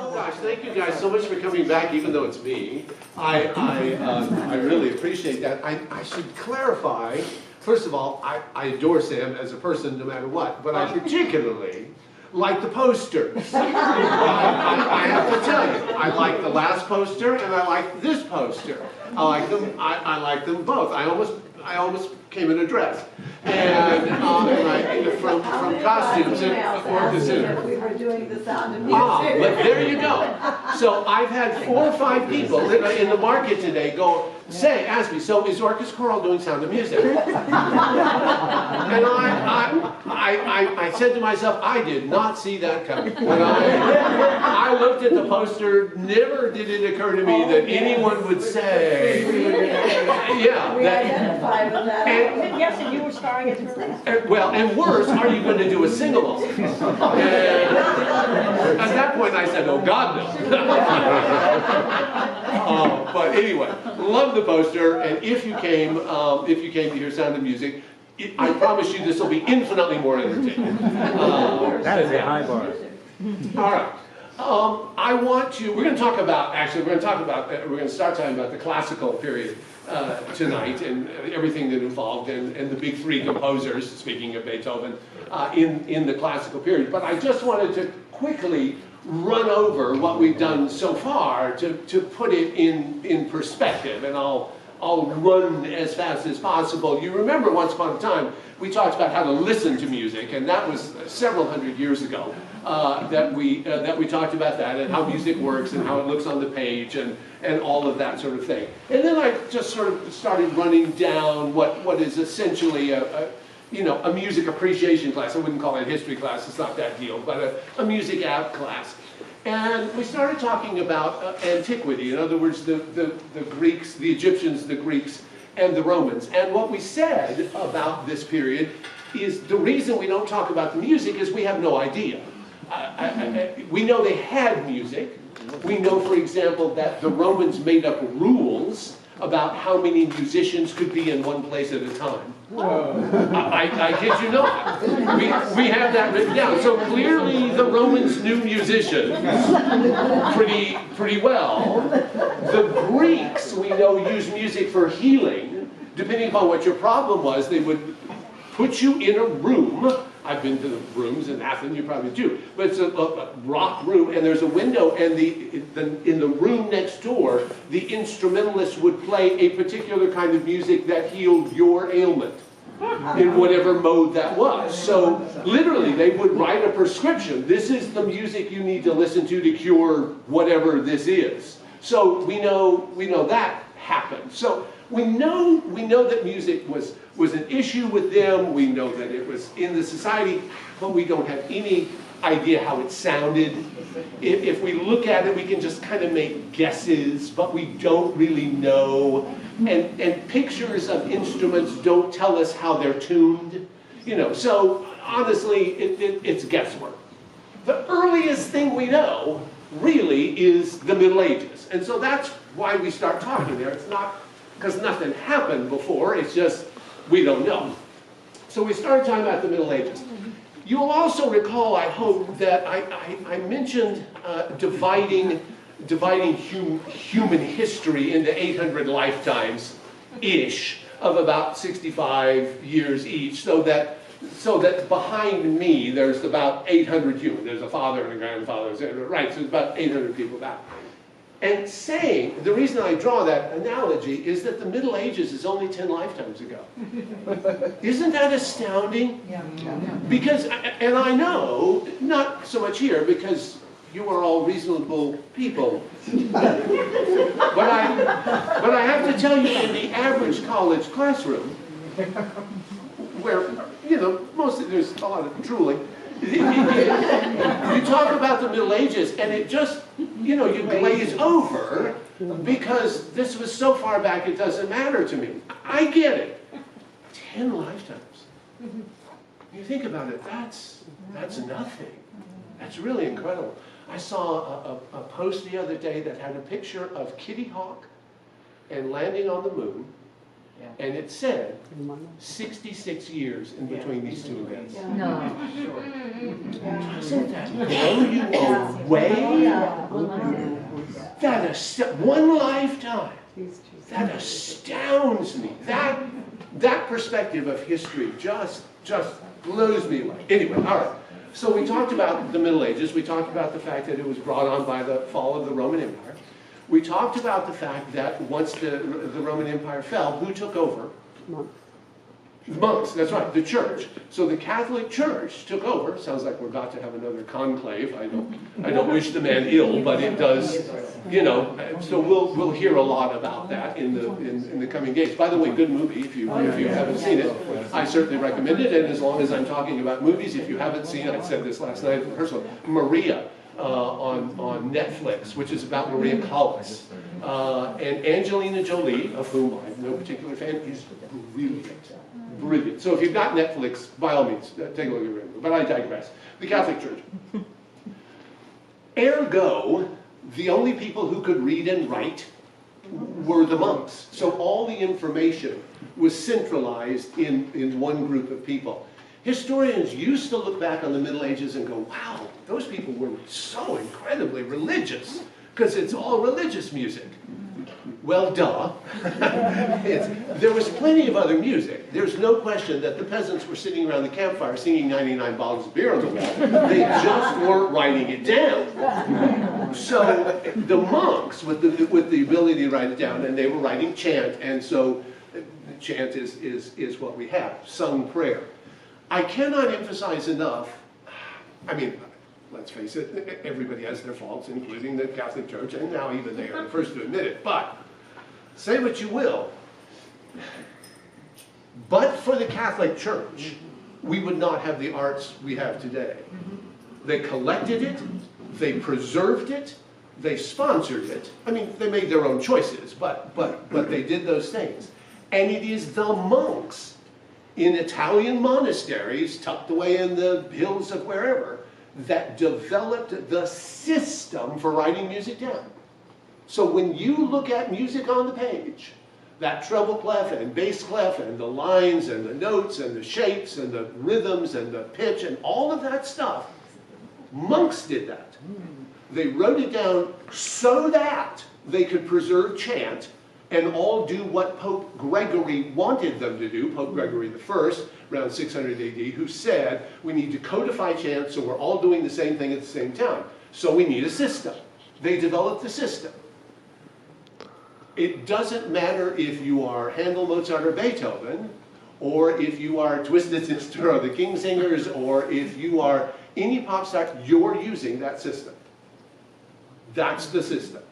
Oh gosh, thank you guys so much for coming back, even though it's me. I really appreciate that. I should clarify, first of all, I adore Sam as a person no matter what, but I particularly like the posters. I have to tell you, I like the last poster and I like this poster. I like them both. I almost came in a dress. And from costumes and Orcas. We were doing the Sound of Music. But there you go. So I've had 4 or 5 people in the market today ask me, so is Orcas Choral doing Sound of Music? And I said to myself, I did not see that coming. When I looked at the poster, never did it occur to me that anyone would say, yeah. We identified with that. Yes, and you were starring as Marie. Well, and worse, are you going to do a sing-along? At that point, I said, oh God, no. But anyway, love the poster, and if you came to hear Sound of Music, I promise you this will be infinitely more entertaining. That is a high bar. All right. We're going to start talking about the classical period tonight and everything that involved and the big 3 composers, speaking of Beethoven, in the classical period. But I just wanted to quickly run over what we've done so far to put it in perspective, and I'll run as fast as possible. You remember once upon a time we talked about how to listen to music, and that was several hundred years ago that we talked about that and how music works and how it looks on the page and all of that sort of thing. And then I just sort of started running down what is essentially a music appreciation class. I wouldn't call it a history class, it's not that deal, but a music app class. And we started talking about antiquity, in other words, the Greeks, the Egyptians, the Greeks, and the Romans. And what we said about this period is the reason we don't talk about the music is we have no idea. We know they had music. We know, for example, that the Romans made up rules about how many musicians could be in one place at a time. I kid you not. We have that written down. So clearly the Romans knew musicians pretty well. The Greeks, we know, used music for healing. Depending upon what your problem was, they would put you in a room. I've been to the rooms in Athens, you probably do. But it's a rock room, and there's a window, and in the room next door, the instrumentalist would play a particular kind of music that healed your ailment, in whatever mode that was. So literally, they would write a prescription. This is the music you need to listen to cure whatever this is. So we know that happened. So we know that music was an issue with them. We know that it was in the society, but we don't have any idea how it sounded. If we look at it, we can just kind of make guesses, but we don't really know. And pictures of instruments don't tell us how they're tuned. So honestly, it's guesswork. The earliest thing we know really is the Middle Ages. And so that's why we start talking there. It's not because nothing happened before, it's just we don't know. So we started talking about the Middle Ages. You'll also recall, I hope, that I mentioned dividing human history into 800 lifetimes-ish of about 65 years each, so that behind me there's about 800 humans. There's a father and a grandfather, right? So it's about 800 people back. And the reason I draw that analogy is that the Middle Ages is only 10 lifetimes ago. Isn't that astounding? Yeah. Because, and I know, not so much here, because you are all reasonable people. But I have to tell you, in the average college classroom, where, there's a lot of drooling, you talk about the Middle Ages, and it just, you glaze over because this was so far back it doesn't matter to me. I get it. 10 lifetimes. You think about it, that's nothing. That's really incredible. I saw a post the other day that had a picture of Kitty Hawk and landing on the moon, And it said 66 years in between these two events. No. Doesn't that blow you away? One lifetime. That astounds me. That perspective of history just blows me away. Anyway, all right. So we talked about the Middle Ages. We talked about the fact that it was brought on by the fall of the Roman Empire. We talked about the fact that once the Roman Empire fell, who took over? Monks, that's right, the church. So the Catholic Church took over. Sounds like we're about to have another conclave. I don't wish the man ill, but it does, you know. So we'll hear a lot about that in the coming days. By the way, good movie if you haven't seen it. I certainly recommend it. And as long as I'm talking about movies, if you haven't seen it, I said this last night in rehearsal, Maria on Netflix, which is about Maria Callas. And Angelina Jolie, of whom I'm no particular fan, is brilliant. Brilliant. So if you've got Netflix, by all means, take a look at it. But I digress. The Catholic Church. Ergo, the only people who could read and write were the monks. So all the information was centralized in one group of people. Historians used to look back on the Middle Ages and go, wow, those people were so incredibly religious, because it's all religious music. Well, duh. There was plenty of other music. There's no question that the peasants were sitting around the campfire singing 99 bottles of beer on the wall. They just weren't writing it down. So the monks, with the ability to write it down, and they were writing chant, and so chant is what we have, sung prayer. I cannot emphasize enough, I mean, let's face it, everybody has their faults, including the Catholic Church, and now even they are the first to admit it. But, say what you will, but for the Catholic Church, we would not have the arts we have today. They collected it, they preserved it, they sponsored it. I mean, they made their own choices, but they did those things. And it is the monks in Italian monasteries, tucked away in the hills of wherever, that developed the system for writing music down. So when you look at music on the page, that treble clef and bass clef and the lines and the notes and the shapes and the rhythms and the pitch and all of that stuff, monks did that. They wrote it down so that they could preserve chant and all do what Pope Gregory wanted them to do, Pope Gregory I, around 600 AD, who said, we need to codify chant so we're all doing the same thing at the same time. So we need a system. They developed the system. It doesn't matter if you are Handel, Mozart, or Beethoven, or if you are Twisted Sister or the Kingsingers, or if you are any pop star, you're using that system. That's the system.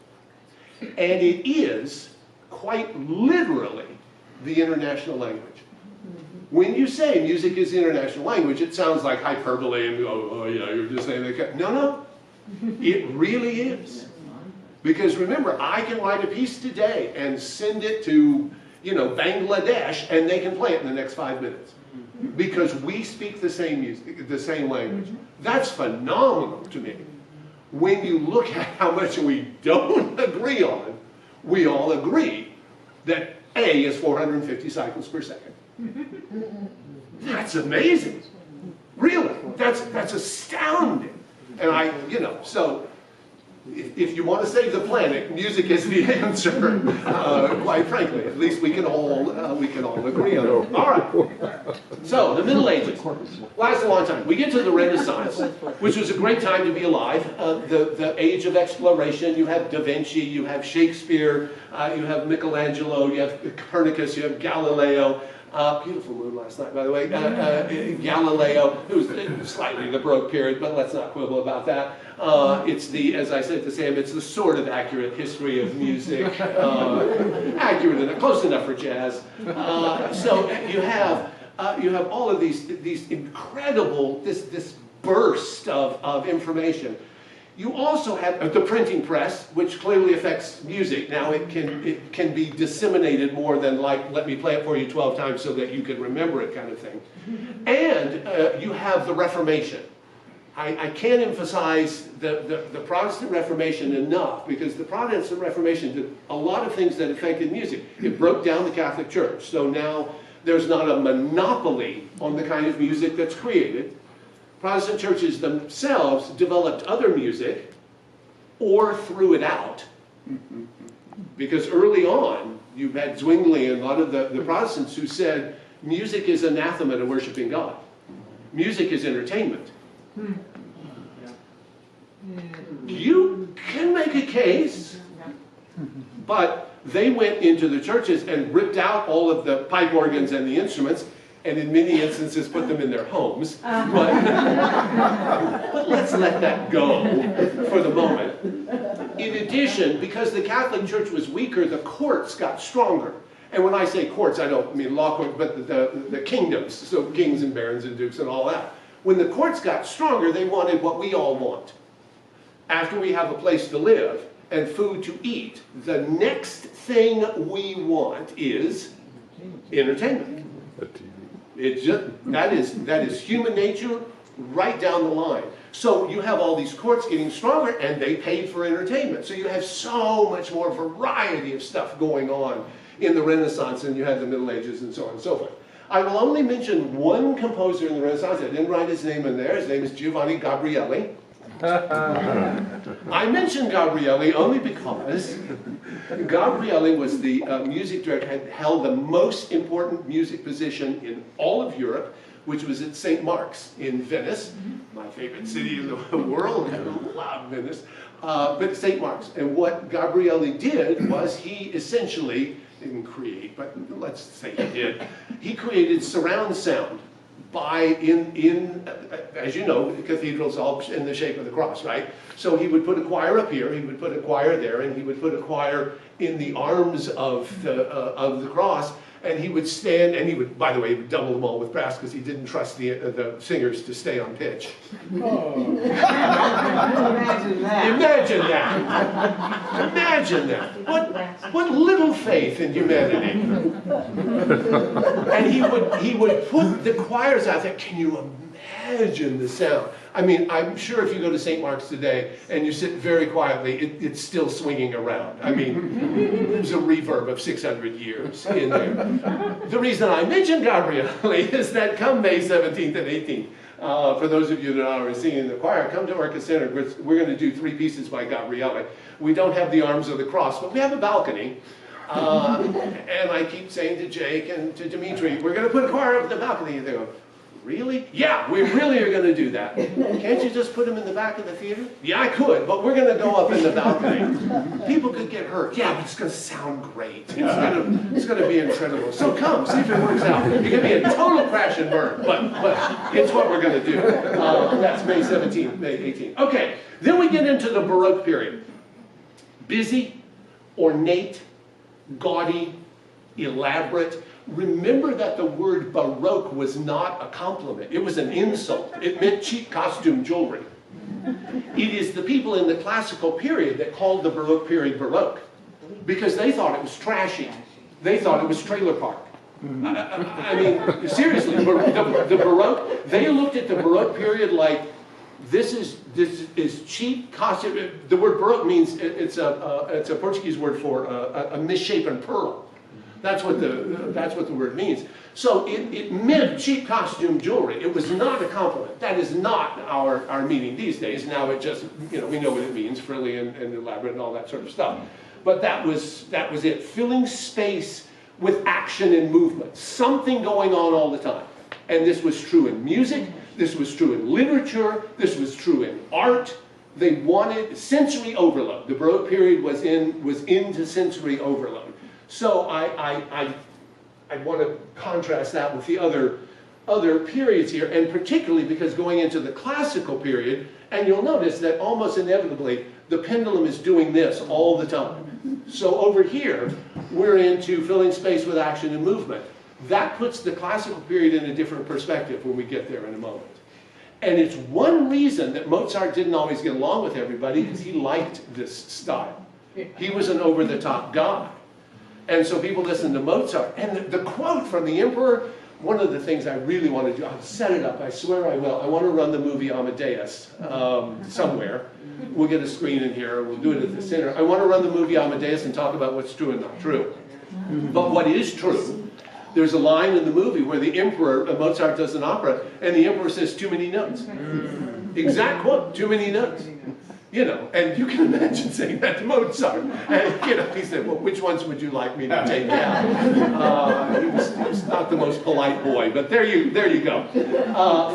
And it is quite literally the international language. When you say music is the international language, it sounds like hyperbole and oh yeah, you're just saying that. No, it really is. Because remember, I can write a piece today and send it to, Bangladesh, and they can play it in the next 5 minutes. Because we speak the same music, the same language. That's phenomenal to me. When you look at how much we don't agree on, we all agree that A is 450 cycles per second. That's amazing. Really, that's astounding. And so if you want to save the planet, music is the answer. Quite frankly, at least we can all agree on it. All right. So the Middle Ages last a long time. We get to the Renaissance, which was a great time to be alive. The age of exploration. You have Da Vinci, you have Shakespeare, you have Michelangelo, you have Copernicus, you have Galileo. Beautiful moon last night, by the way. Galileo, who was slightly the Baroque period, but let's not quibble about that. It's as I said to Sam, it's the sort of accurate history of music. Accurate enough, close enough for jazz. So you have all of these incredible, this burst of information. You also have the printing press, which clearly affects music. Now it can be disseminated more than like, let me play it for you 12 times so that you can remember it kind of thing. And you have the Reformation. I can't emphasize the Protestant Reformation enough, because the Protestant Reformation did a lot of things that affected music. It broke down the Catholic Church, so now there's not a monopoly on the kind of music that's created. Protestant churches themselves developed other music or threw it out, because early on you had Zwingli and a lot of the Protestants who said music is anathema to worshiping God. Music is entertainment. You can make a case, but they went into the churches and ripped out all of the pipe organs and the instruments, and in many instances put them in their homes. But let's let that go for the moment. In addition, because the Catholic Church was weaker, the courts got stronger. And when I say courts, I don't mean law courts, but the kingdoms, so kings and barons and dukes and all that. When the courts got stronger, they wanted what we all want. After we have a place to live and food to eat, the next thing we want is entertainment. It's just, that is human nature right down the line. So you have all these courts getting stronger, and they paid for entertainment. So you have so much more variety of stuff going on in the Renaissance than you had in the Middle Ages and so on and so forth. I will only mention one composer in the Renaissance. I didn't write his name in there. His name is Giovanni Gabrieli. I mention Gabrieli only because Gabrieli was the music director, had held the most important music position in all of Europe, which was at St. Mark's in Venice, my favorite city in the world. I love Venice. But St. Mark's. And what Gabrieli did was he essentially didn't create, but let's say he did. He created surround sound as you know, the cathedral's all in the shape of the cross, right? So he would put a choir up here, he would put a choir there, and he would put a choir in the arms of the cross, and he would stand, and he would, by the way, he would double them all with brass because he didn't trust the singers to stay on pitch. Oh. Imagine that. Imagine that. Imagine that. What little faith in humanity. And he would put the choirs out there. Can you imagine the sound? I mean, I'm sure if you go to St. Mark's today and you sit very quietly, it's still swinging around. I mean, there's a reverb of 600 years in there. The reason I mention Gabrieli is that come May 17th and 18th, for those of you that are already singing in the choir, come to Orcas Center. We're going to do 3 pieces by Gabrieli. We don't have the arms of the cross, but we have a balcony. And I keep saying to Jake and to Dimitri, we're going to put a choir up at the balcony. And they go, really? Yeah, we really are going to do that. Can't you just put them in the back of the theater? Yeah, I could, but we're going to go up in the balcony. People could get hurt. Yeah, but it's going to sound great. It's going to be incredible. So come, see if it works out. It could be a total crash and burn, but it's what we're going to do. That's May 17th, May 18th. Okay, then we get into the Baroque period. Busy, ornate, gaudy, elaborate. Remember that the word Baroque was not a compliment. It was an insult. It meant cheap costume jewelry. It is the people in the classical period that called the Baroque period Baroque because they thought it was trashy. They thought it was trailer park. I mean, seriously, the Baroque, they looked at the Baroque period like, this is cheap costume. The word Baroque means, it's a Portuguese word for a misshapen pearl. That's what the word means. So it meant cheap costume jewelry. It was not a compliment. That is not our meaning these days. Now it just, we know what it means, frilly and elaborate and all that sort of stuff. But that was it. Filling space with action and movement. Something going on all the time. And this was true in music. This was true in literature. This was true in art. They wanted sensory overload. The Baroque period was into sensory overload. So I want to contrast that with the other periods here, and particularly because going into the classical period, and you'll notice that almost inevitably the pendulum is doing this all the time. So over here, we're into filling space with action and movement. That puts the classical period in a different perspective when we get there in a moment. And it's one reason that Mozart didn't always get along with everybody, because he liked this style. He was an over-the-top guy. And so people listened to Mozart. And the quote from the emperor one of the things I really want to do, I'll set it up, I swear I will. I want to run the movie Amadeus somewhere. We'll get a screen in here, we'll do it at the center. I want to run the movie Amadeus and talk about what's true and not true. But what is true, there's a line in the movie where the emperor, Mozart does an opera, and the emperor says, too many notes. Exact quote, too many notes. You know, and you can imagine saying that to Mozart. And, you know, he said, well, which ones would you like me to take out? He was not the most polite boy, but there you go.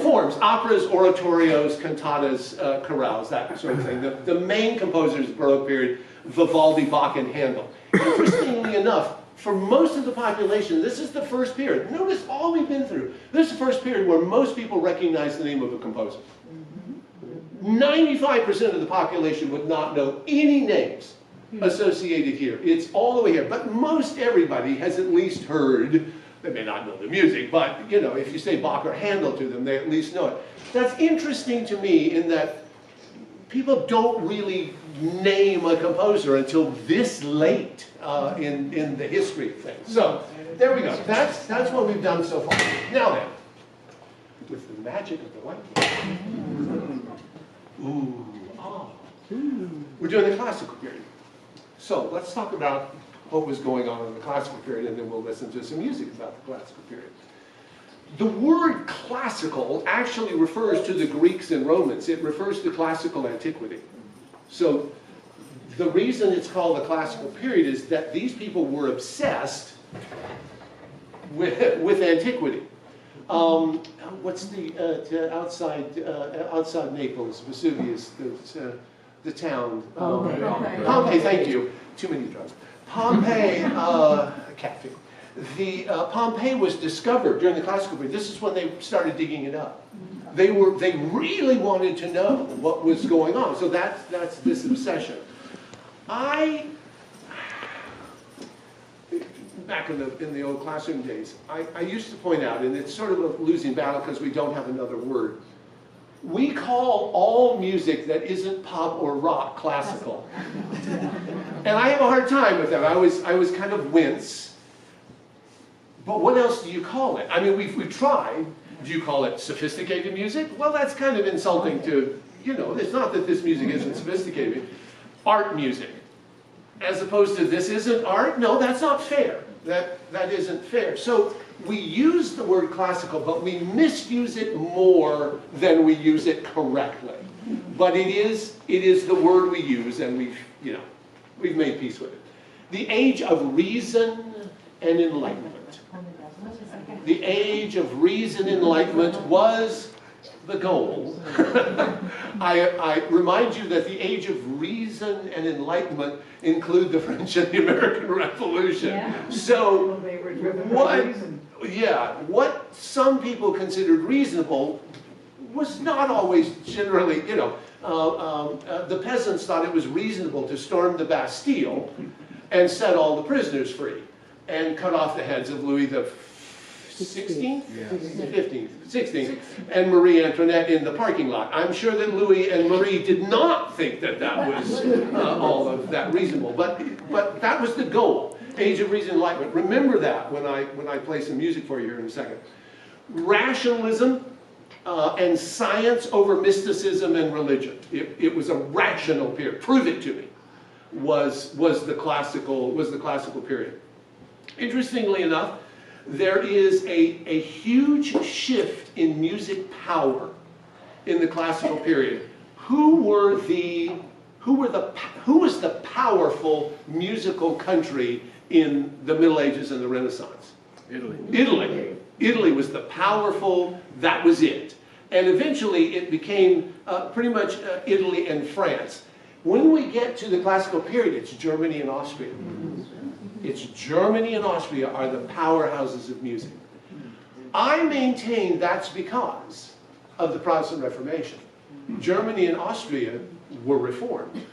Forms, operas, oratorios, cantatas, chorales, that sort of thing. The main composers of the Baroque period, Vivaldi, Bach, and Handel. Interestingly enough, for most of the population, this is the first period. Notice all we've been through. This is the first period where most people recognize the name of a composer. 95% of the population would not know any names associated here. It's all the way here. But most everybody has at least heard, they may not know the music, but you know, if you say Bach or Handel to them, they at least know it. That's interesting to me in that people don't really name a composer until this late in the history of things. So, there we go. That's what we've done so far. Now then, with the magic of the whiteboard. Ooh, ah. We're doing the classical period. So let's talk about what was going on in the classical period, and then we'll listen to some music about the classical period. The word classical actually refers to the Greeks and Romans. It refers to classical antiquity. So the reason it's called the classical period is that these people were obsessed with antiquity. What's the outside Naples, Vesuvius, the town? Pompeii, thank you. Too many drugs. Pompeii, caffeine. Pompeii was discovered during the classical period. This is when they started digging it up. They really wanted to know what was going on. So that's this obsession. Back in the old classroom days, I used to point out, and it's sort of a losing battle because we don't have another word. We call all music that isn't pop or rock classical. And I have a hard time with that. I was kind of wince. But what else do you call it? I mean, we've tried. Do you call it sophisticated music? Well, that's kind of insulting to, you know, it's not that this music isn't sophisticated. Art music. As opposed to this isn't art? No, that's not fair. That isn't fair. So we use the word classical, but we misuse it more than we use it correctly. But it is the word we use, and we've made peace with it. The age of reason and enlightenment. The age of reason and enlightenment was the goal. I remind you that the age of reason and enlightenment include the French and the American Revolution. Yeah. So what some people considered reasonable was not always generally, the peasants thought it was reasonable to storm the Bastille and set all the prisoners free and cut off the heads of Louis the 16th? Yeah. 15th, 16th, and Marie Antoinette in the parking lot. I'm sure that Louis and Marie did not think that was all of that reasonable, but that was the goal. Age of Reason and Enlightenment. Remember that when I play some music for you here in a second. Rationalism and science over mysticism and religion. It was a rational period. Prove it to me. Was the classical period. Interestingly enough, there is a huge shift in music power in the classical period. Who was the powerful musical country in the Middle Ages and the Renaissance? Italy. Italy was the powerful, that was it. And eventually it became pretty much Italy and France. When we get to the classical period, it's Germany and Austria. It's Germany and Austria are the powerhouses of music. I maintain that's because of the Protestant Reformation. Germany and Austria were reformed.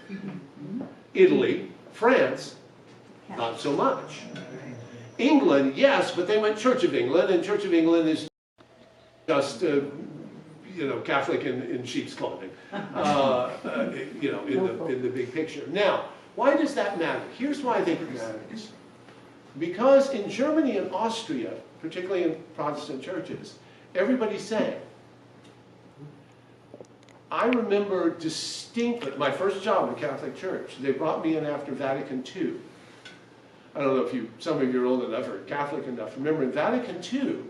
Italy, France, not so much. England, yes, but they went Church of England, and Church of England is just, Catholic in sheep's clothing, in the big picture. Now, why does that matter? Here's why I think it matters. Because in Germany and Austria, particularly in Protestant churches, everybody sang. I remember distinctly, my first job in the Catholic Church, they brought me in after Vatican II. I don't know if some of you are old enough or Catholic enough. Remember in Vatican II,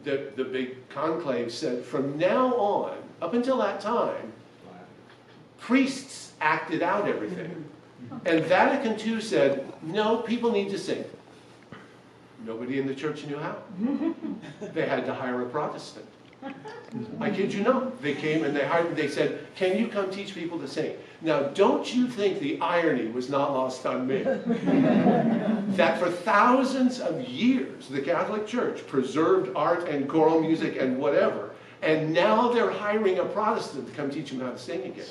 the big conclave said, from now on, up until that time, priests acted out everything. And Vatican II said, no, people need to sing. Nobody in the church knew how. They had to hire a Protestant. I kid you not. They came and they said, can you come teach people to sing? Now, don't you think the irony was not lost on me? That for thousands of years, the Catholic Church preserved art and choral music and whatever, and now they're hiring a Protestant to come teach them how to sing again.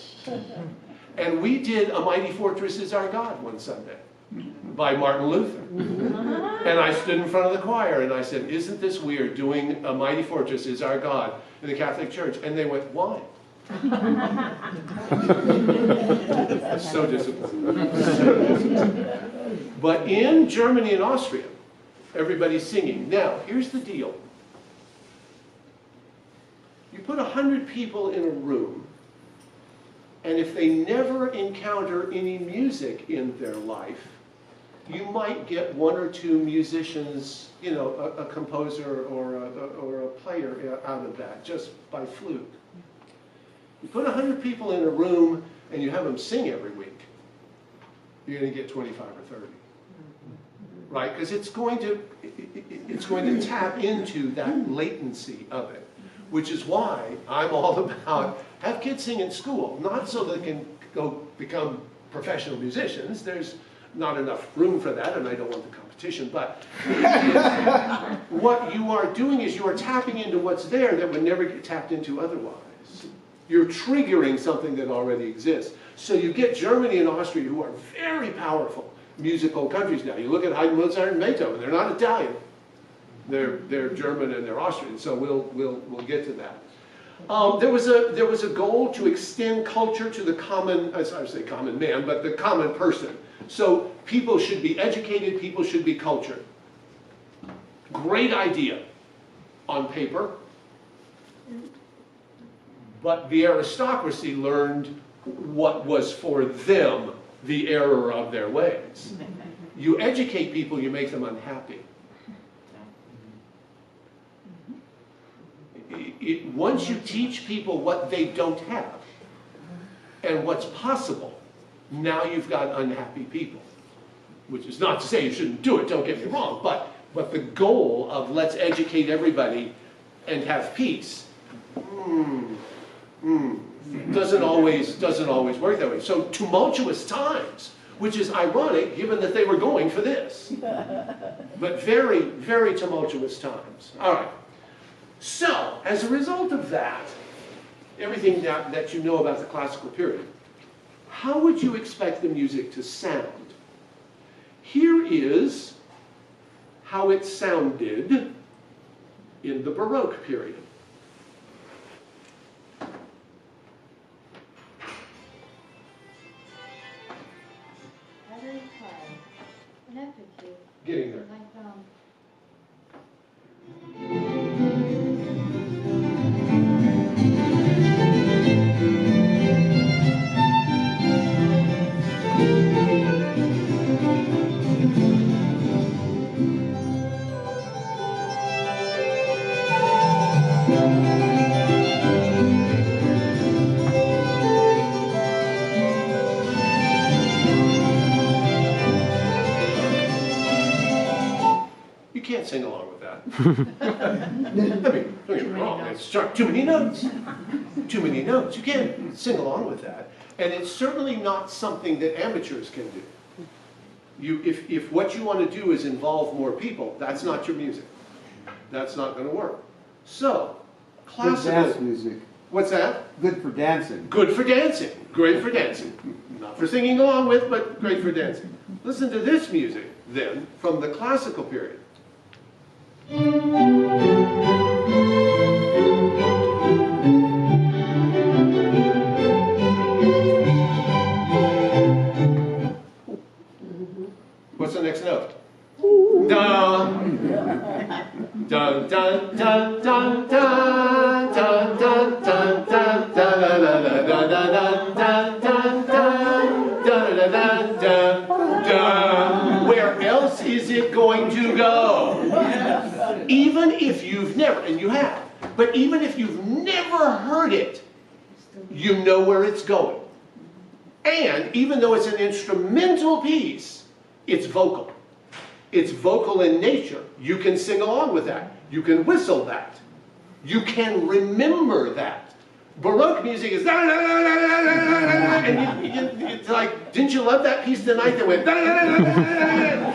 And we did A Mighty Fortress Is Our God one Sunday by Martin Luther. And I stood in front of the choir and I said, isn't this weird doing A Mighty Fortress Is Our God in the Catholic Church? And they went, why? So disappointed. But in Germany and Austria, everybody's singing. Now, here's the deal. You put 100 people in a room, and if they never encounter any music in their life, you might get one or two musicians, you know, a composer or a player out of that, just by fluke. You put 100 people in a room and you have them sing every week, you're going to get 25 or 30. Right? Because it's going to tap into that latency of it, which is why I'm all about have kids sing in school, not so they can go become professional musicians. There's not enough room for that, and I don't want the competition, but what you are doing is you are tapping into what's there that would never get tapped into otherwise. You're triggering something that already exists. So you get Germany and Austria, who are very powerful musical countries now. You look at Haydn, Mozart, and Beethoven. They're not Italian. They're German and they're Austrian. So we'll get to that. There was a goal to extend culture to the common, as I would say common man, but the common person. So people should be educated, people should be cultured. Great idea on paper. But the aristocracy learned what was for them the error of their ways. You educate people, you make them unhappy. Once you teach people what they don't have and what's possible, now you've got unhappy people. Which is not to say you shouldn't do it, don't get me wrong, but the goal of let's educate everybody and have peace, doesn't always work that way. So tumultuous times, which is ironic given that they were going for this. But very, very tumultuous times. All right. So, as a result of that, everything that you know about the classical period, how would you expect the music to sound? Here is how it sounded in the Baroque period. Getting there. Sing along with that. I mean, don't get me wrong, it's too many notes. Too many notes. You can't sing along with that. And it's certainly not something that amateurs can do. If what you want to do is involve more people, that's not your music. That's not going to work. So, classical... Good dance music. What's that? Good for dancing. Good for dancing. Great for dancing. Not for singing along with, but great for dancing. Listen to this music, then, from the classical period. What's the next note? Dun, dun, dun, dun, dun, dun, dun, dun, dun, dun, dun, dun. Where else is it going to go? Even if you've never, and you have, but even if you've never heard it, you know where it's going. And even though it's an instrumental piece, it's vocal. It's vocal in nature. You can sing along with that. You can whistle that. You can remember that. Baroque music is and it's like, didn't you love that piece tonight that went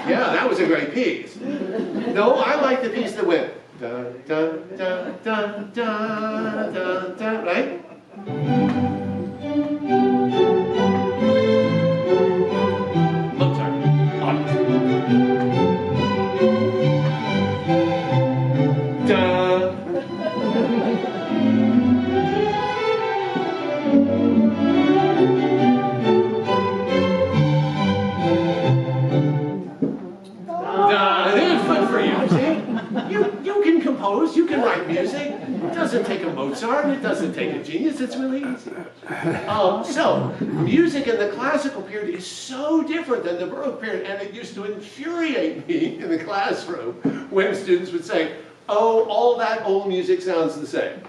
yeah, that was a great piece. No, I like the piece that went dun, dun, dun, dun, dun, dun, dun, right? Mozart, obviously. Dun. It's good for you, see? You can compose, you can write music. It doesn't take a Mozart, it doesn't take a genius, it's really easy. So, music in the classical period is so different than the Baroque period, and it used to infuriate me in the classroom when students would say, oh, all that old music sounds the same.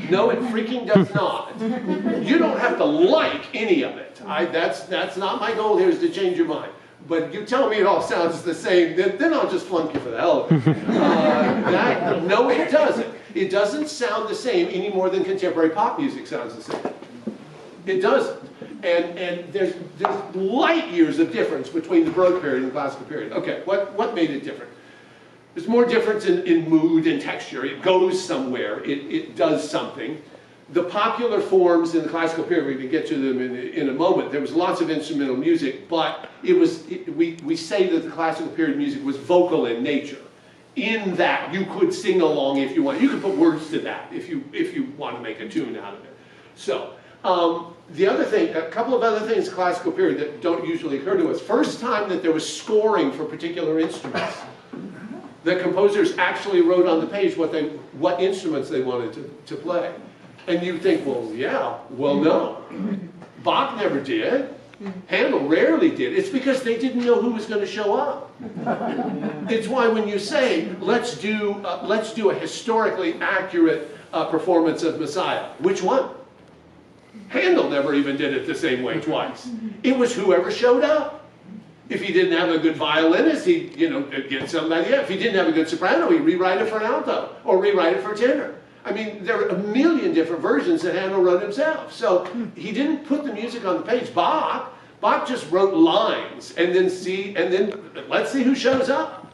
No, it freaking does not. You don't have to like any of it. That's not my goal here, is to change your mind. But you tell me it all sounds the same, then I'll just flunk you for the hell of it. No, it doesn't. It doesn't sound the same any more than contemporary pop music sounds the same. It doesn't. And there's light years of difference between the Baroque period and the classical period. Okay, what made it different? There's more difference in mood and texture. It goes somewhere. It does something. The popular forms in the classical period, we can get to them in a moment, there was lots of instrumental music, but we say that the classical period music was vocal in nature. In that you could sing along if you want. You could put words to that if you want to make a tune out of it. So, the other thing, a couple of other things in the classical period that don't usually occur to us. First time that there was scoring for particular instruments. The composers actually wrote on the page what instruments they wanted to play. And you think, well, yeah, well, no. Bach never did. Handel rarely did. It's because they didn't know who was going to show up. It's why when you say, let's do a historically accurate performance of Messiah, which one? Handel never even did it the same way twice. It was whoever showed up. If he didn't have a good violinist, he'd get somebody else. If he didn't have a good soprano, he'd rewrite it for an alto or rewrite it for tenor. I mean, there are a million different versions that Handel wrote himself. So he didn't put the music on the page. Bach just wrote lines and then let's see who shows up.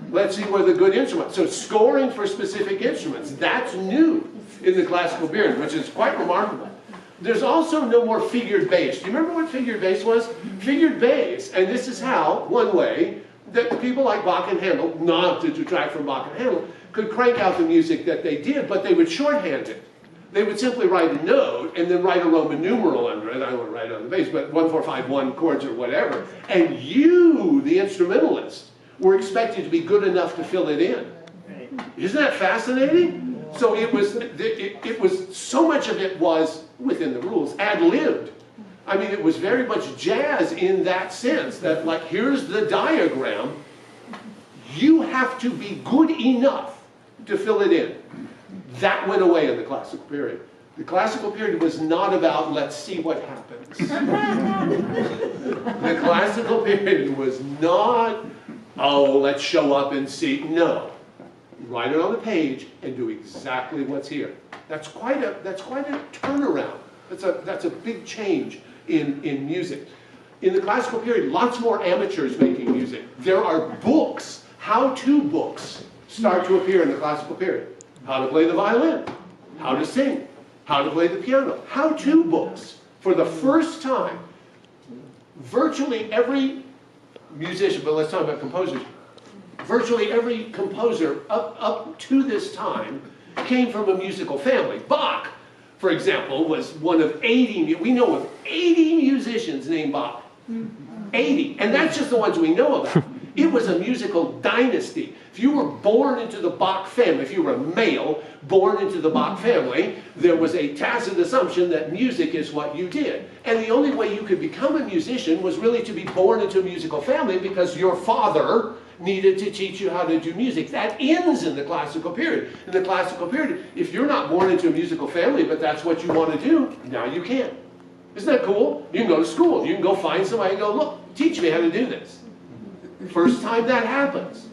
Let's see where the good instruments. So scoring for specific instruments, that's new in the classical period, which is quite remarkable. There's also no more figured bass. Do you remember what figured bass was? Figured bass, and this is how, one way, that the people like Bach and Handel, not to detract from Bach and Handel, could crank out the music that they did, but they would shorthand it. They would simply write a note and then write a Roman numeral under it. I don't want to write it on the bass, but 1, 4, 5, 1 chords or whatever. And you, the instrumentalist, were expected to be good enough to fill it in. Isn't that fascinating? So it was so much of it was, within the rules, ad-libbed. I mean, it was very much jazz in that sense, that like, here's the diagram. You have to be good enough to fill it in. That went away in the classical period. The classical period was not about, let's see what happens. The classical period was not, oh, let's show up and see. No. Write it on the page and do exactly what's here. That's quite a turnaround. That's a big change in music. In the classical period, lots more amateurs making music. There are books. How-to books start to appear in the classical period. How to play the violin, how to sing, how to play the piano. How-to books. For the first time, virtually every musician, but let's talk about composers, virtually every composer up to this time came from a musical family. Bach, for example, was one of 80, we know of 80 musicians named Bach. 80, and that's just the ones we know about. It was a musical dynasty. If you were born into the Bach family, if you were a male born into the Bach family, there was a tacit assumption that music is what you did. And the only way you could become a musician was really to be born into a musical family because your father needed to teach you how to do music. That ends in the classical period. In the classical period, if you're not born into a musical family, but that's what you want to do, now you can. Isn't that cool? You can go to school. You can go find somebody and go, look, teach me how to do this. First time that happens.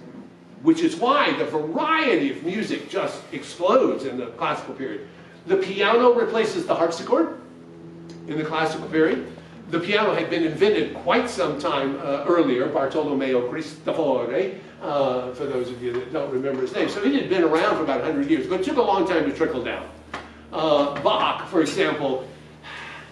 Which is why the variety of music just explodes in the classical period. The piano replaces the harpsichord in the classical period. The piano had been invented quite some time earlier, Bartolomeo Cristofori, for those of you that don't remember his name. So it had been around for about 100 years, but it took a long time to trickle down. Bach, for example,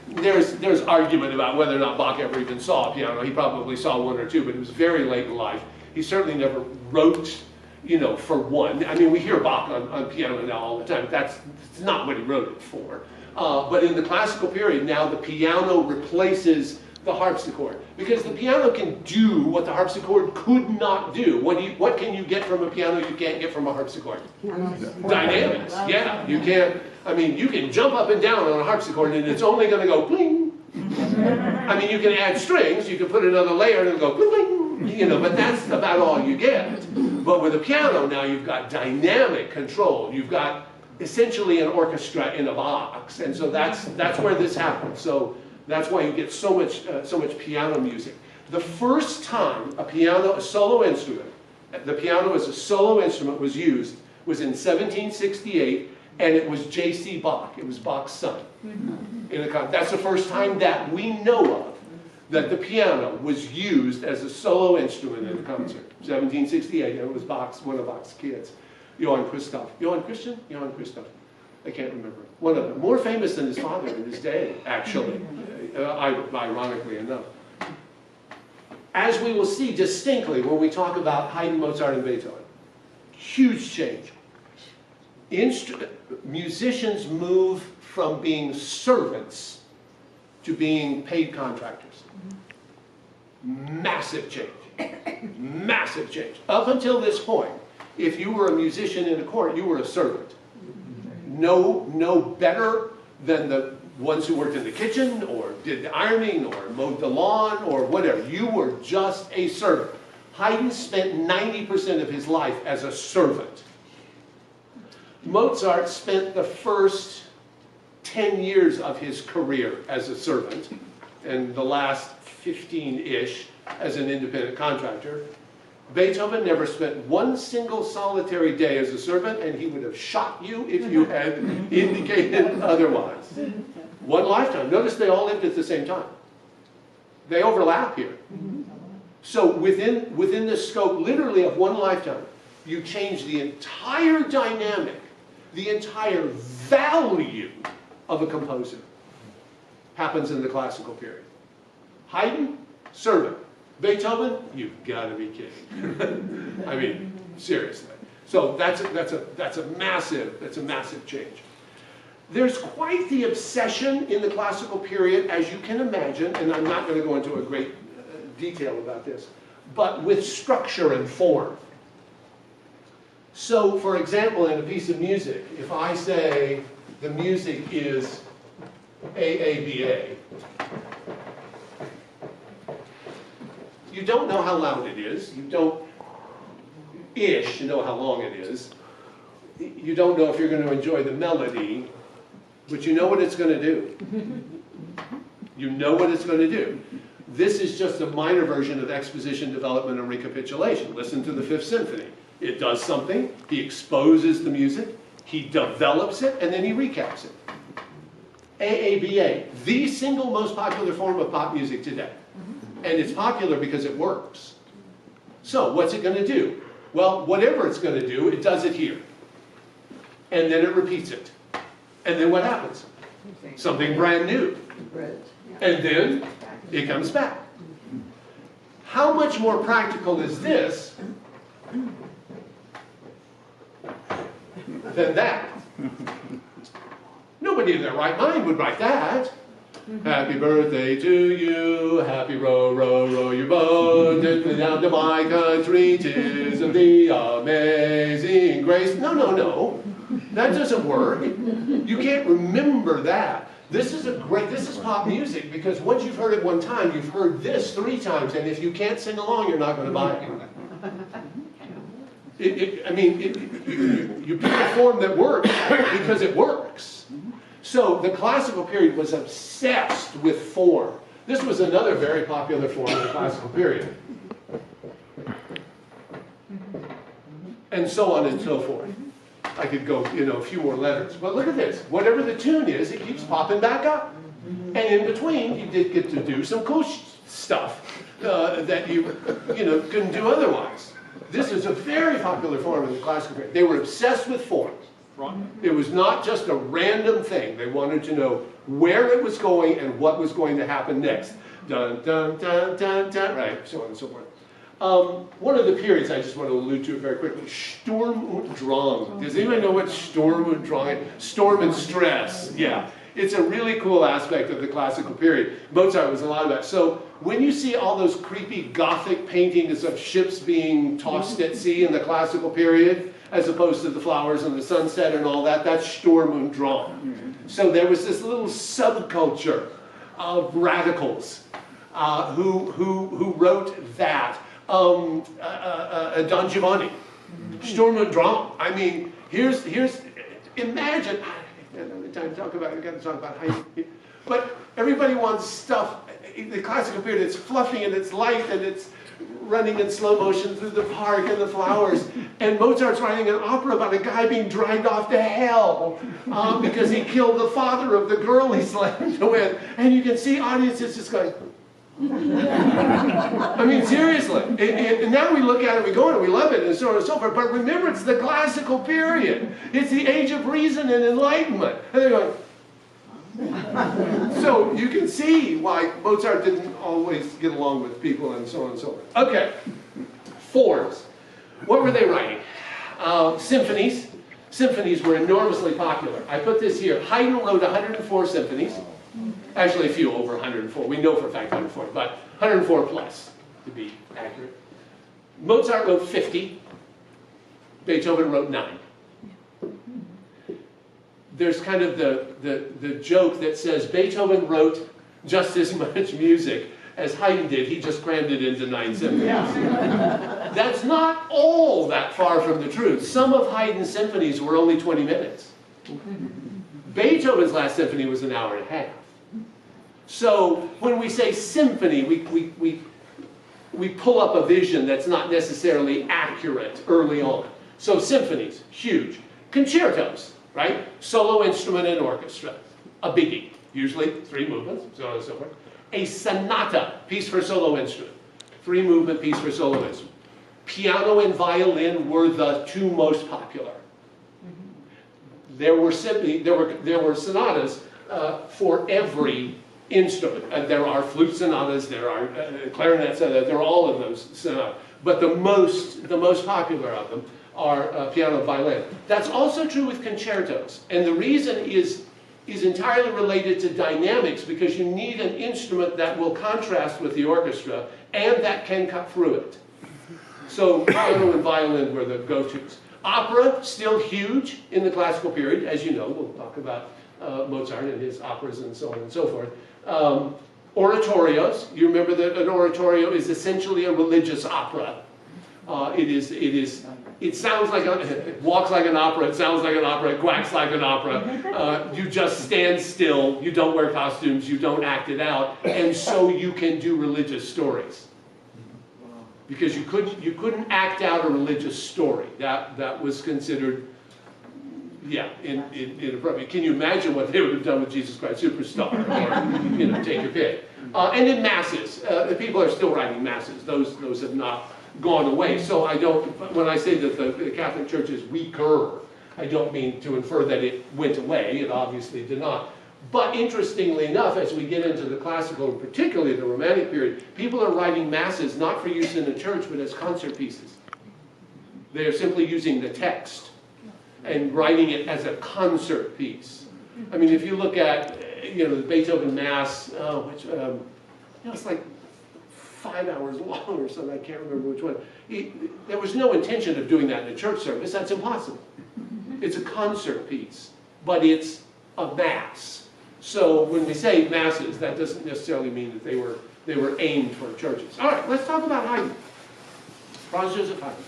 there's argument about whether or not Bach ever even saw a piano. He probably saw one or two, but it was very late in life. He certainly never wrote, you know, for one. I mean, we hear Bach on piano now all the time. That's not what he wrote it for. But in the classical period, now the piano replaces the harpsichord. Because the piano can do what the harpsichord could not do. What can you get from a piano you can't get from a harpsichord? Dynamics. Yeah, you can't. I mean, you can jump up and down on a harpsichord and it's only going to go pling. I mean, you can add strings, you can put another layer and it'll go pling, pling, you know, but that's about all you get. But with a piano now, you've got dynamic control. You've got essentially an orchestra in a box, and so that's where this happens. So that's why you get so much piano music. The first time a solo instrument, the piano as a solo instrument was used was in 1768, and it was J.C. Bach. It was Bach's son. That's the first time that we know of that the piano was used as a solo instrument in a concert. 1768, and it was one of Bach's kids. Johann Christoph. Johann Christian? Johann Christoph. I can't remember. One of them. More famous than his father in his day, actually, ironically enough. As we will see distinctly when we talk about Haydn, Mozart, and Beethoven, huge change. Musicians move from being servants to being paid contractors. Massive change. Massive change. Up until this point, if you were a musician in a court, you were a servant. No better than the ones who worked in the kitchen or did the ironing or mowed the lawn or whatever. You were just a servant. Haydn spent 90% of his life as a servant. Mozart spent the first 10 years of his career as a servant and the last 15-ish as an independent contractor. Beethoven never spent one single solitary day as a servant, and he would have shot you if you had indicated otherwise. One lifetime. Notice they all lived at the same time. They overlap here. So within the scope, literally, of one lifetime, you change the entire dynamic, the entire value of a composer. Happens in the classical period. Haydn, servant. Beethoven, you've got to be kidding. I mean, seriously. So that's a massive change. There's quite the obsession in the classical period, as you can imagine, and I'm not going to go into a great detail about this, but with structure and form. So, for example, in a piece of music, if I say the music is AABA, you don't know how loud it is. You don't know how long it is. You don't know if you're going to enjoy the melody, but you know what it's going to do. You know what it's going to do. This is just a minor version of exposition, development, and recapitulation. Listen to the Fifth Symphony. It does something. He exposes the music. He develops it, and then he recaps it. AABA, the single most popular form of pop music today. And it's popular because it works. So what's it going to do? Well, whatever it's going to do, it does it here. And then it repeats it. And then what happens? Something brand new. And then it comes back. How much more practical is this than that? Nobody in their right mind would write that. Happy birthday to you, happy row, row, row your boat, down to my country, 'tis of the amazing grace. No, no, no, that doesn't work. You can't remember that. This is pop music, because once you've heard it one time, you've heard this 3 times, and if you can't sing along, you're not going to buy it. You pick a form that works because it works. So the classical period was obsessed with form. This was another very popular form of the classical period. And so on and so forth. I could go, a few more letters. But look at this. Whatever the tune is, it keeps popping back up. And in between, you did get to do some cool stuff that you couldn't do otherwise. This is a very popular form in the classical period. They were obsessed with form. It was not just a random thing. They wanted to know where it was going and what was going to happen next. Dun, dun, dun, dun, dun, right, so on and so forth. One of the periods I just want to allude to very quickly, Sturm und Drang. Does anybody know what Sturm und Drang is? Storm and stress, yeah. It's a really cool aspect of the classical period. Mozart was a lot of that. So when you see all those creepy Gothic paintings of ships being tossed at sea in the classical period, as opposed to the flowers and the sunset and all that, that's Sturm und Drang. So there was this little subculture of radicals who wrote that. Don Giovanni, Sturm und Drang. I mean, here's imagine. I don't have time to talk about it. I've got to talk about how but everybody wants stuff. In the classical period, it's fluffy and it's light and it's running in slow motion through the park and the flowers. And Mozart's writing an opera about a guy being dragged off to hell because he killed the father of the girl he slept with. And you can see audiences just going. I mean, seriously. And now we look at it, we go and we love it, and so on and so forth. But remember, it's the classical period. It's the age of reason and enlightenment. And they're going. So you can see why Mozart didn't always get along with people and so on and so forth. Okay, forms. What were they writing? Symphonies. Symphonies were enormously popular. I put this here. Haydn wrote 104 symphonies. Actually, a few over 104. We know for a fact 104, but 104 plus, to be accurate. Mozart wrote 50. Beethoven wrote 9. There's kind of the joke that says Beethoven wrote just as much music as Haydn did. He just crammed it into 9 symphonies. Yeah. That's not all that far from the truth. Some of Haydn's symphonies were only 20 minutes. Beethoven's last symphony was an hour and a half. So when we say symphony, we pull up a vision that's not necessarily accurate early on. So symphonies, huge. Concertos, right? Solo instrument and orchestra, a biggie. Usually 3 movements, so on and so forth. A sonata, piece for solo instrument. 3-movement piece for solo instrument. Piano and violin were the 2 most popular. There were sonatas for every instrument. There are flute sonatas, there are clarinet sonatas, there are all of those sonatas. But the most popular of them are piano and violin. That's also true with concertos. And the reason is entirely related to dynamics, because you need an instrument that will contrast with the orchestra and that can cut through it. So piano and violin were the go-tos. Opera, still huge in the classical period. As you know, we'll talk about Mozart and his operas and so on and so forth. Oratorios, you remember that an oratorio is essentially a religious opera. It sounds like it walks like an opera, it sounds like an opera, it quacks like an opera. You just stand still, you don't wear costumes, you don't act it out, and so you can do religious stories. Because you couldn't act out a religious story. That was considered, yeah, inappropriate. Can you imagine what they would have done with Jesus Christ Superstar? Or, take your pick. And in masses, people are still writing masses. Those have not gone away. So when I say that the Catholic Church is weaker, I don't mean to infer that it went away. It obviously did not. But interestingly enough, as we get into the classical, and particularly the Romantic period, people are writing masses not for use in the church, but as concert pieces. They are simply using the text and writing it as a concert piece. I mean, if you look at you know, the Beethoven Mass, which, you know, it's like 5 hours long or something, I can't remember which one. There was no intention of doing that in a church service, that's impossible. It's a concert piece, but it's a mass. So when we say masses, that doesn't necessarily mean that they were aimed for churches. All right, let's talk about Haydn. Franz Joseph Haydn.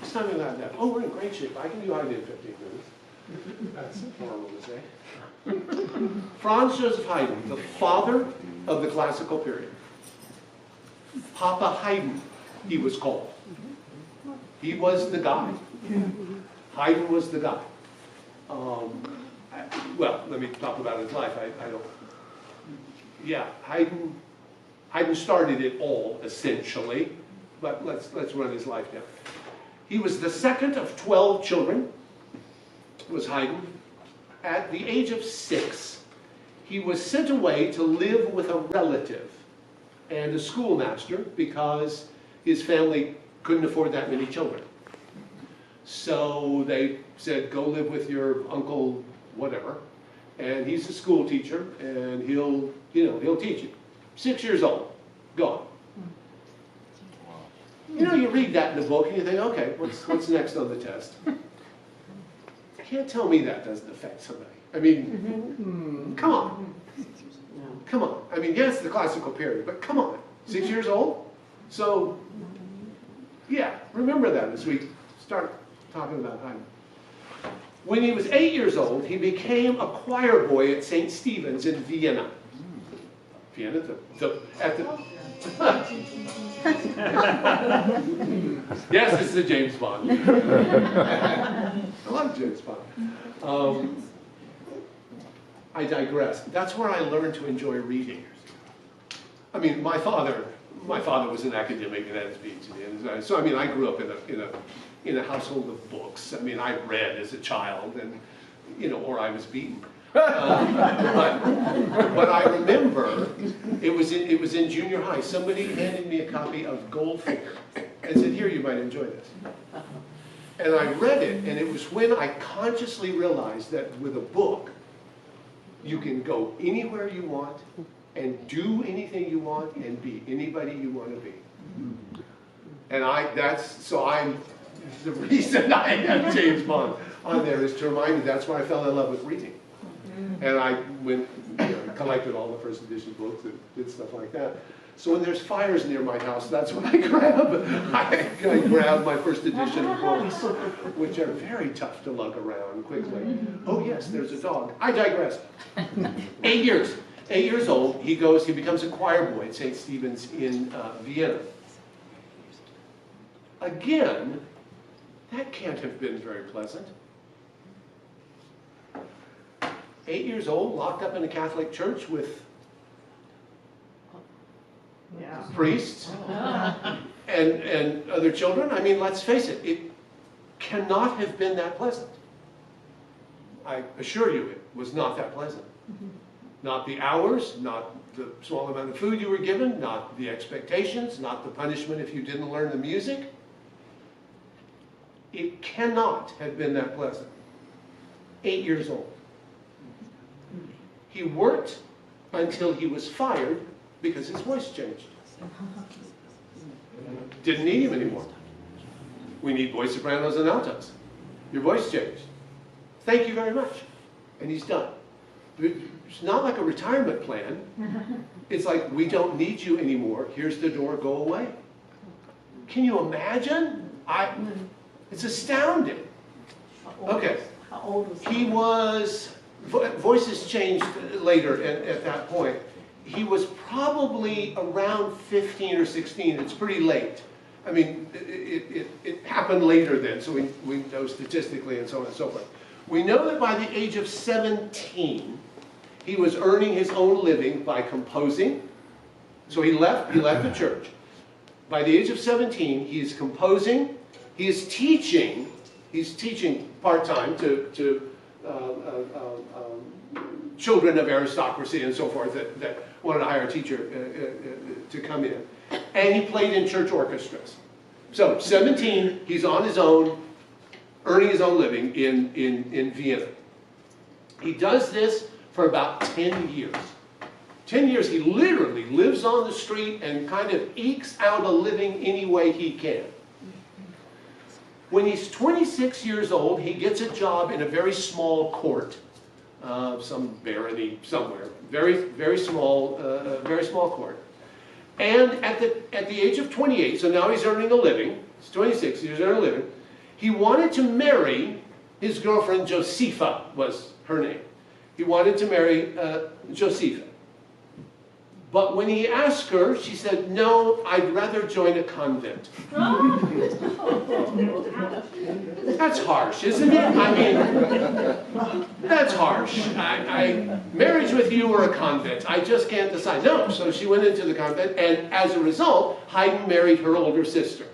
Let's talk about that. Oh, we're in great shape. I can do Haydn in 15 minutes. That's horrible to say. Franz Joseph Haydn, the father of the classical period. Papa Haydn, he was called. He was the guy. Haydn was the guy. Well, let me talk about his life. I don't. Yeah, Haydn started it all essentially, but let's run his life down. He was the second of 12 children. Was Haydn. At the age of 6, he was sent away to live with a relative and a schoolmaster because his family couldn't afford that many children. So they said, go live with your uncle, whatever, and he's a school teacher, and he'll teach you. 6 years old, gone. You know, you read that in the book, and you think, okay, what's next on the test? You can't tell me that doesn't affect somebody. I mean, come on. Come on. I mean, yes, the classical period, but come on. 6 years old? So, yeah, remember that as we start talking about Haydn. When he was 8 years old, he became a choir boy at St. Stephen's in Vienna. Vienna, yes, it's the James Bond. I love James Bond. I digress. That's where I learned to enjoy reading. I mean, my father was an academic and had his PhD, so I mean, I grew up in a household of books. I mean, I read as a child, and or I was beaten. But I remember it was in junior high. Somebody handed me a copy of Goldfinger and said, "Here, you might enjoy this." And I read it, and it was when I consciously realized that with a book, you can go anywhere you want and do anything you want and be anybody you want to be. And the reason I have James Bond on there is to remind me that's where I fell in love with reading. And I went, collected all the first edition books and did stuff like that. So when there's fires near my house, that's what I grab. I grab my first edition books, which are very tough to lug around quickly. Oh yes, there's a dog. I digress. 8 years. 8 years old, he becomes a choir boy at St. Stephen's in Vienna. Again, that can't have been very pleasant. 8 years old, locked up in a Catholic church with priests and other children. I mean, let's face it, it cannot have been that pleasant. I assure you it was not that pleasant. Not the hours, not the small amount of food you were given, not the expectations, not the punishment if you didn't learn the music. It cannot have been that pleasant. 8 years old. He worked until he was fired because his voice changed. Didn't need him anymore. We need voice sopranos and altos. Your voice changed. Thank you very much. And he's done. It's not like a retirement plan. It's like, we don't need you anymore. Here's the door, go away. Can you imagine? It's astounding. Okay. How old was he? He was, voices changed later at that point. He was probably around 15 or 16. It's pretty late. I mean, it happened later then, so we know statistically and so on and so forth. We know that by the age of 17, he was earning his own living by composing. So he left the church. By the age of 17, he is composing. He is teaching. He's teaching part-time to children of aristocracy and so forth that wanted to hire a teacher to come in. And he played in church orchestras. So 17, he's on his own, earning his own living in Vienna. He does this for about 10 years. 10 years he literally lives on the street and kind of ekes out a living any way he can. When he's 26 years old, he gets a job in a very small court, some barony somewhere, very small court. And at the age of 28, so now he's earning a living, he's 26, he's earning a living, he wanted to marry his girlfriend Josepha, was her name. He wanted to marry Josepha. But when he asked her, she said, no, I'd rather join a convent. That's harsh, isn't it? I mean, that's harsh. Marriage with you or a convent, I just can't decide. No, so she went into the convent, and as a result, Haydn married her older sister.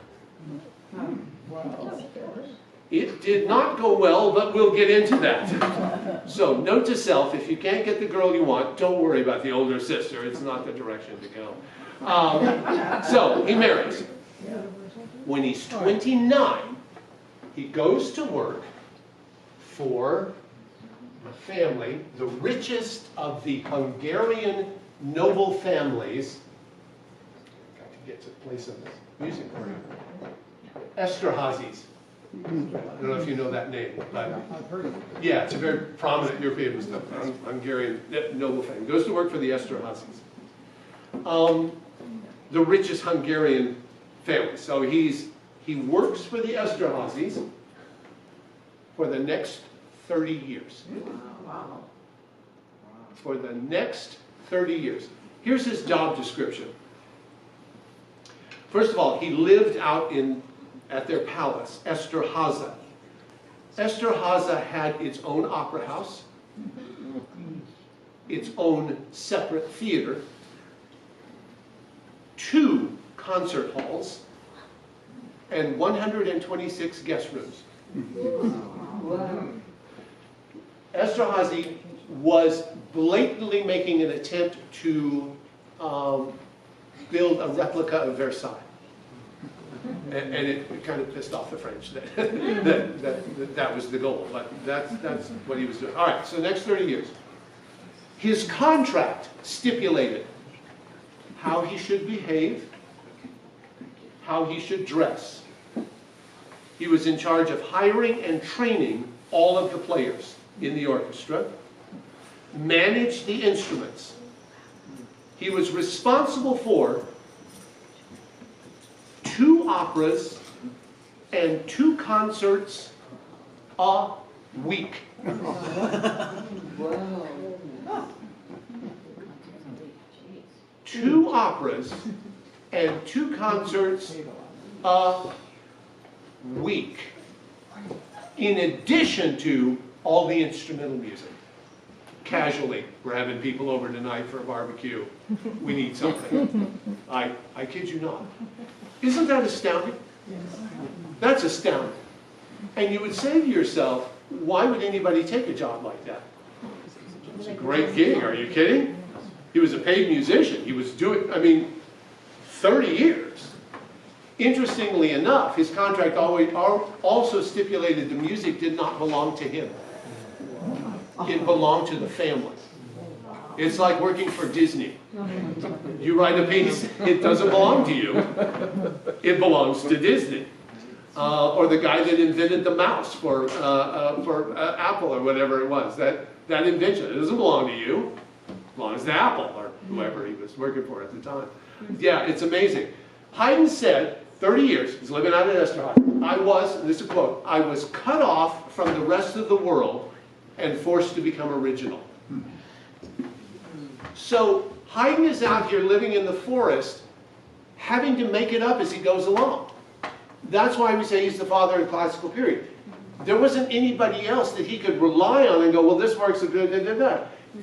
It did not go well, but we'll get into that. So, note to self, if you can't get the girl you want, don't worry about the older sister. It's not the direction to go. So, he marries. When he's 29, he goes to work for a family, the richest of the Hungarian noble families. Got to get to play some music for you. Esterházys. I don't know if you know that name, but I've heard of it. yeah, it's a very prominent European Hungarian noble family. Goes to work for the Esterházys. The richest Hungarian family. So he works for the Esterházys for the next 30 years. Wow. For the next 30 years. Here's his job description. First of all, he lived out at their palace, Esterházy. Esterházy had its own opera house, its own separate theater, 2 concert halls, and 126 guest rooms. Wow. Esterházy was blatantly making an attempt to build a replica of Versailles. And it kind of pissed off the French that was the goal, but that's what he was doing. All right, so next 30 years. His contract stipulated how he should behave, how he should dress. He was in charge of hiring and training all of the players in the orchestra, managed the instruments. He was responsible for 2 operas and 2 concerts a week. Wow. 2 operas and 2 concerts a week, in addition to all the instrumental music. Casually, we're having people over tonight for a barbecue. We need something. I kid you not. Isn't that astounding? That's astounding. And you would say to yourself, why would anybody take a job like that? It's a great gig, are you kidding? He was a paid musician. He was doing, 30 years. Interestingly enough, his contract also stipulated the music did not belong to him. It belonged to the family. It's like working for Disney. You write a piece, it doesn't belong to you. It belongs to Disney. Or the guy that invented the mouse for Apple or whatever it was. That invention, it doesn't belong to you. It belongs to Apple or whoever he was working for at the time. Yeah, it's amazing. Haydn said, 30 years, he's living out in Esterházy. I was, and this is a quote, I was cut off from the rest of the world and forced to become original. So Haydn is out here living in the forest, having to make it up as he goes along. That's why we say he's the father of the classical period. There wasn't anybody else that he could rely on and go, well, this works so good,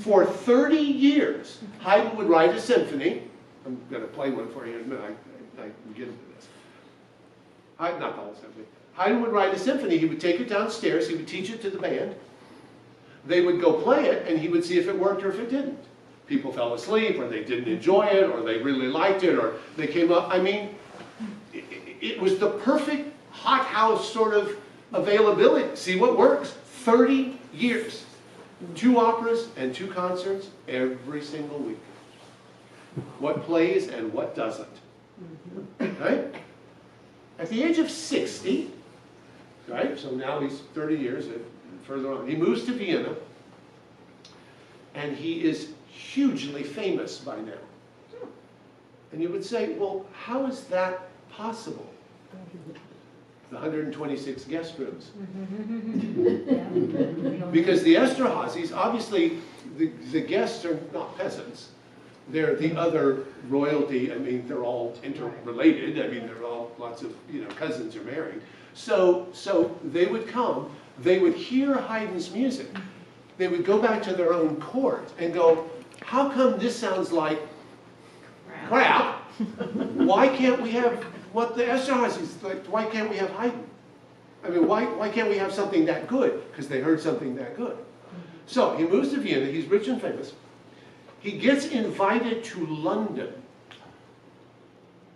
For 30 years, Haydn would write a symphony. I'm going to play one for you in a minute. I can get into this. Not the whole symphony. Haydn would write a symphony. He would take it downstairs. He would teach it to the band. They would go play it, and he would see if it worked or if it didn't. People fell asleep, or they didn't enjoy it, or they really liked it, or they came up. It was the perfect hothouse sort of availability. See what works? 30 years. 2 operas and 2 concerts every single week. What plays and what doesn't. Right? At the age of 60, right? So now he's 30 years further on. He moves to Vienna, and he is hugely famous by now. And you would say, well, how is that possible? The 126 guest rooms. Because the Esterházys, obviously, the guests are not peasants. They're the other royalty. I mean, they're all interrelated. I mean, they're all lots of, cousins are married. So they would come, they would hear Haydn's music. They would go back to their own court and go, how come this sounds like crap? Why can't we have what the Esterházys, like, why can't we have Haydn? I mean, why can't we have something that good? Because they heard something that good. So he moves to Vienna, he's rich and famous. He gets invited to London.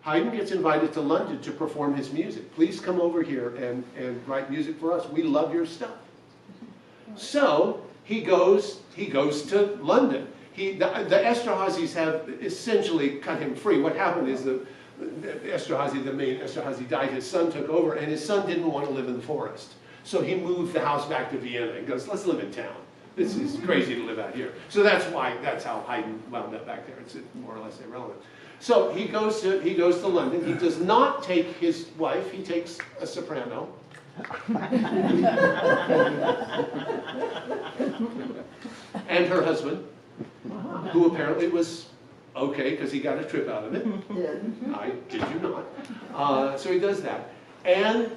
Haydn gets invited to London to perform his music. Please come over here and write music for us. We love your stuff. So he goes to London. The Esterházys have essentially cut him free. What happened is the Esterházy, the main Esterházy, died. His son took over, and his son didn't want to live in the forest. So he moved the house back to Vienna and goes, let's live in town. This is crazy to live out here. So that's how Haydn wound up back there. It's more or less irrelevant. So he goes to London. He does not take his wife. He takes a soprano. And her husband, who apparently was okay because he got a trip out of it. I kid you not. So he does that. And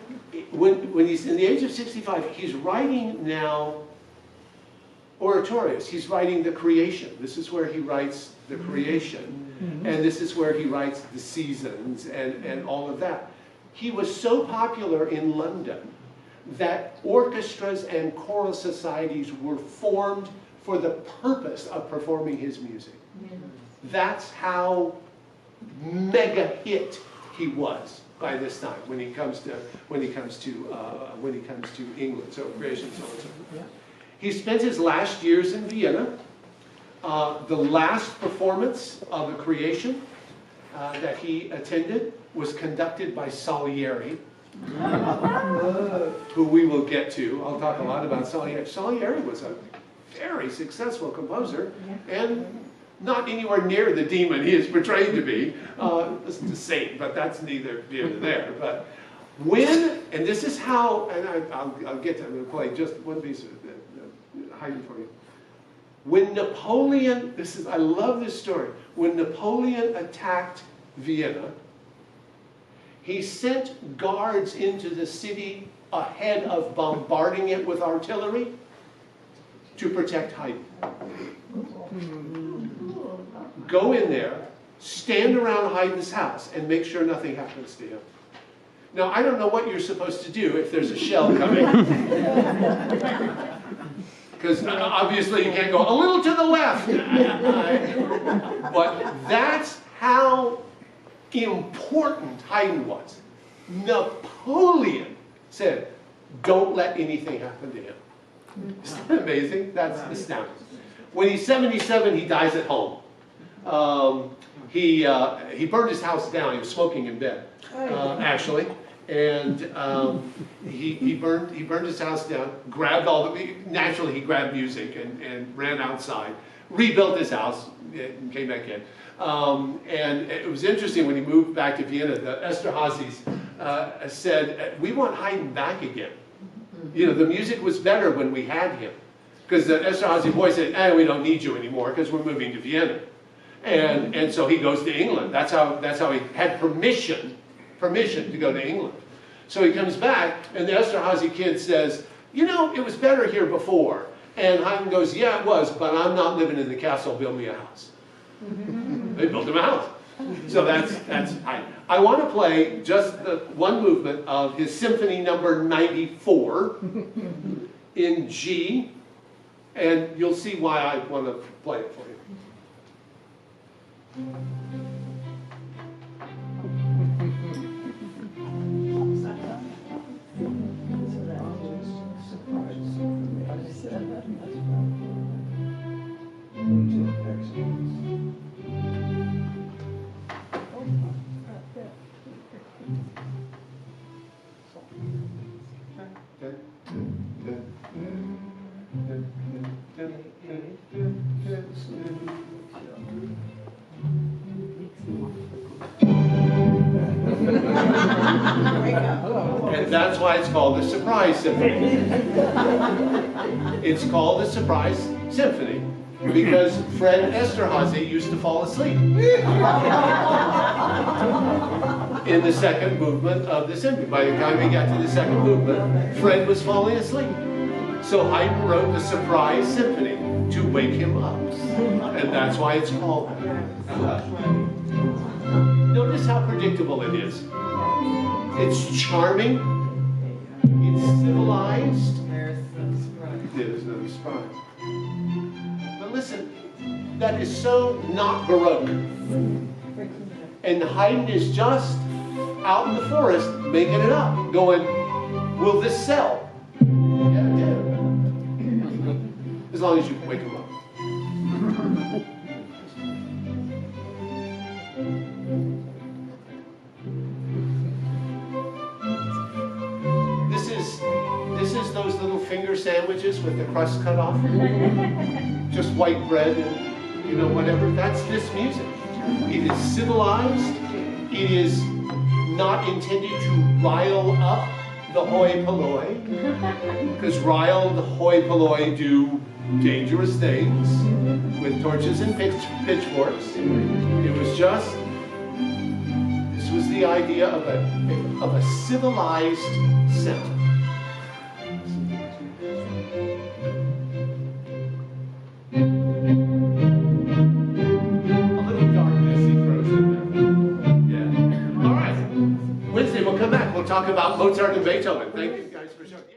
when he's in the age of 65, he's writing now oratorios. He's writing the Creation. This is where he writes the Creation. And this is where he writes the Seasons and all of that. He was so popular in London that orchestras and choral societies were formed for the purpose of performing his music. That's how mega hit he was by this time when he comes to England. So Creation, so and so. He spent his last years in Vienna. The last performance of the Creation that he attended was conducted by Salieri, who we will get to. I'll talk a lot about Salieri. Salieri was a very successful composer, and not anywhere near the demon he is portrayed to be. Listen to Saint, but that's neither here nor there. But and this is how, and I'll get to, I'm going to play just one piece of Haydn for you. When Napoleon, I love this story. When Napoleon attacked Vienna, he sent guards into the city ahead of bombarding it with artillery to protect Haydn. Go in there, stand around Haydn's house, and make sure nothing happens to him. Now, I don't know what you're supposed to do if there's a shell coming. Because obviously you can't go a little to the left. But that's how important Haydn was. Napoleon said, don't let anything happen to him. Isn't that amazing? That's astounding. When he's 77, he dies at home. He burned his house down. He was smoking in bed, actually. And he burned his house down, grabbed naturally he grabbed music and ran outside, rebuilt his house, and came back in. And it was interesting when he moved back to Vienna, the Esterházys said, we want Haydn back again. The music was better when we had him. Because the Esterházy boy said, we don't need you anymore because we're moving to Vienna. And so he goes to England. That's how he had permission to go to England. So he comes back, and the Esterházy kid says, it was better here before. And Haydn goes, yeah, it was, but I'm not living in the castle, build me a house. They built him a house. So that's Haydn. I want to play just the one movement of his Symphony number 94 in G, and you'll see why I want to play it for you. why it's called the Surprise Symphony. It's called the Surprise Symphony because Fred Esterhazy used to fall asleep in the second movement of the symphony. By the time we got to the second movement, Fred was falling asleep. So Haydn wrote the Surprise Symphony to wake him up. And that's why it's called that. Notice how predictable it is. It's charming. It's civilized. There's no surprise. But listen, that is so not Baroque. And Haydn is just out in the forest making it up, going, will this sell? Yeah, it did. As long as you wake him up. This is those little finger sandwiches with the crust cut off. Just white bread and, whatever. That's this music. It is civilized. It is not intended to rile up the hoi polloi, because rile the hoi polloi do dangerous things with torches and pitchforks. It was just, this was the idea of a civilized sound. We'll come back. We'll talk about Mozart and Beethoven. Thank you guys for